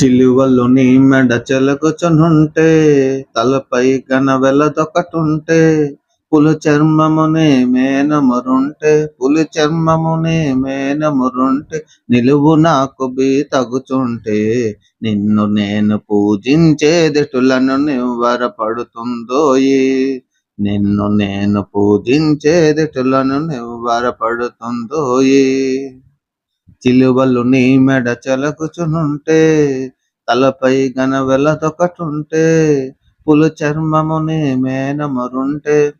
చిలువలు నీ మెడ చెలగుచునుంటే, తలపై గనవెలదొకటుంటే, పులి చర్మమునే మేనమురుంటే, నిలువు నాకు తగుచుంటే, నిన్ను నేను పూజించేదెటులను నివ్వరపడుతుందోయి. నిన్ను నేను పూజించేదెటులను నివ్వరపడుతుందోయి. చిలువలు నీ మెడ చెలగుచునుంటే, తలపై గనవెలదొకటుంటే, పులి చర్మమునే మేనమురుంటే,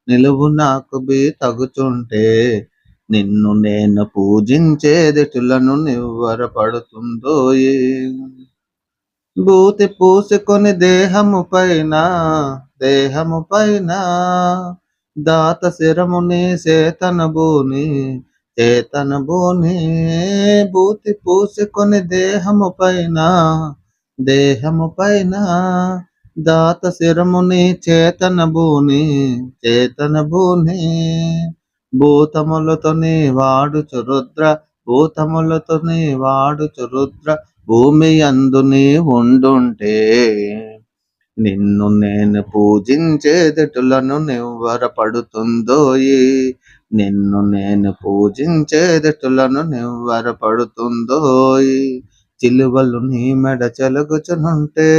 నిలువు నాకు తగుచుంటే, నిన్ను నేను పూజించేదెటులను నివ్వరపడుతుందోయి. భూతి పూసుకొని దేహము పైన దాత శిరముని చేతనబూని భూతి పూసుకొని దేహము పైన దాత శిరముని చేతనబూని భూతములతో నీ వాడుచు రుద్ర భూమి యందు నీ ఉండుంటే, నిన్ను నేను పూజించేదెటులను నివ్వరపడుతుందోయి. నిన్ను నేను పూజించేదెటులను నివ్వరపడుతుందోయి. చిలువలు నీ మెడ చెలగుచునుంటే,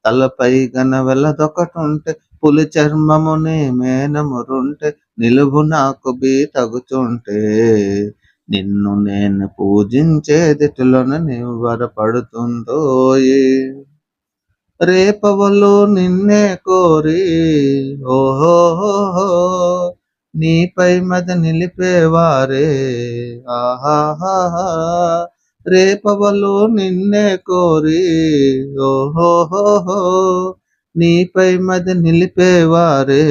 తలపై గనవెలదొకటుంటే, పులి చర్మమునే మేనమురుంటే, నిలువు నాకు తగుచుంటే, నిన్ను నేను పూజించేదెటులను నివ్వరపడుతుందోయి. రేపవలు నిన్నే కోరి ఓహోహో, నీపై మది నిలిపేవారే ఆహాహా. రేపవలు నిన్నే కోరి ఓహోహో, నీపై మది నిలిపేవారే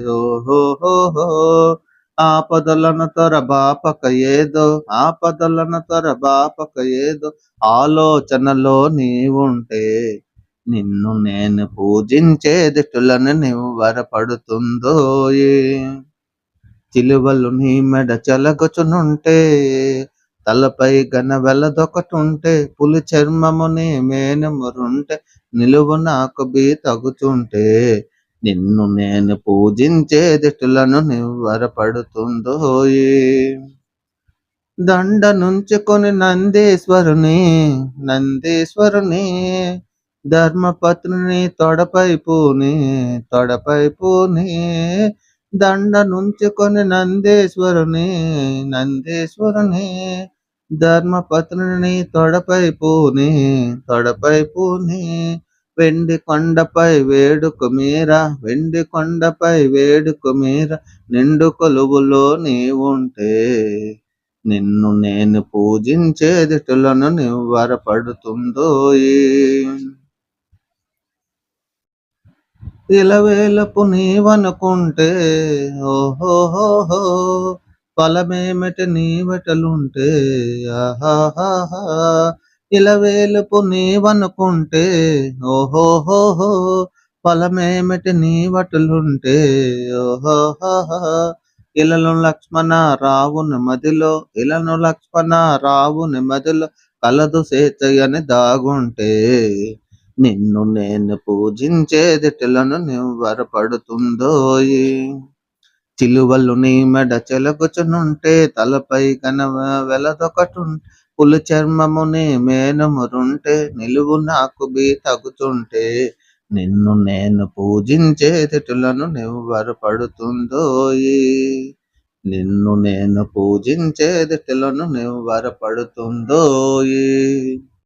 ఓహోహో. ఆపదలను తొరబాపక ఏదో ఆలోచనలో నీవుంటే, నిన్ను నేను పూజించేదెటులను నివ్వరపడుతుందోయి. చిలువలు నీ మెడ చెలగుచునుంటే, తలపై గనవెలదొకటుంటే, పులి చర్మముని మేనమురుంటే, నిలువు నాకు తగుచుంటే, నిన్ను నేను పూజించేదెటులను నివ్వరపడుతుందోయి. దండ నుంచుకొని నందీశ్వరుని ధర్మపత్నిని తొడపై పూని దండ నుంచుకొని నందీశ్వరుని ధర్మపత్నిని తొడపై పూని వెండి కొండపై వేడుక మీర నిండు కొలువులో నీవుంటే, నిన్ను నేను పూజించేదెటులను నివ్వరపడుతుందోయి. ఇలవేలపు నీవనుకుంటే ఓహోహో, ఫలమేమిటి నీవెటలుంటే ఆహాహా. ఇలవేలుపు నీవనుకుంటే ఓహోహో, ఫలమేమిటి నీవటలుంటే ఓహోహా. ఇలను లక్ష్మణ రావుని మదిలో కలదు సేచయని దాగుంటే, నిన్ను నేను పూజించేదెటులను నివ్వరపడుతుందోయి. చిలువలు నీ మెడ చెలగుచునుంటే, తలపై గనవెలదొకటుంటే, పులి చర్మముని మేనమురుంటే, నిలువు నాకు తగుచుంటే, నిన్ను నేను పూజించేదెటులను నివ్వరపడుతుందోయి. నిన్ను నేను పూజించేదెటులను నివ్వరపడుతుందోయి.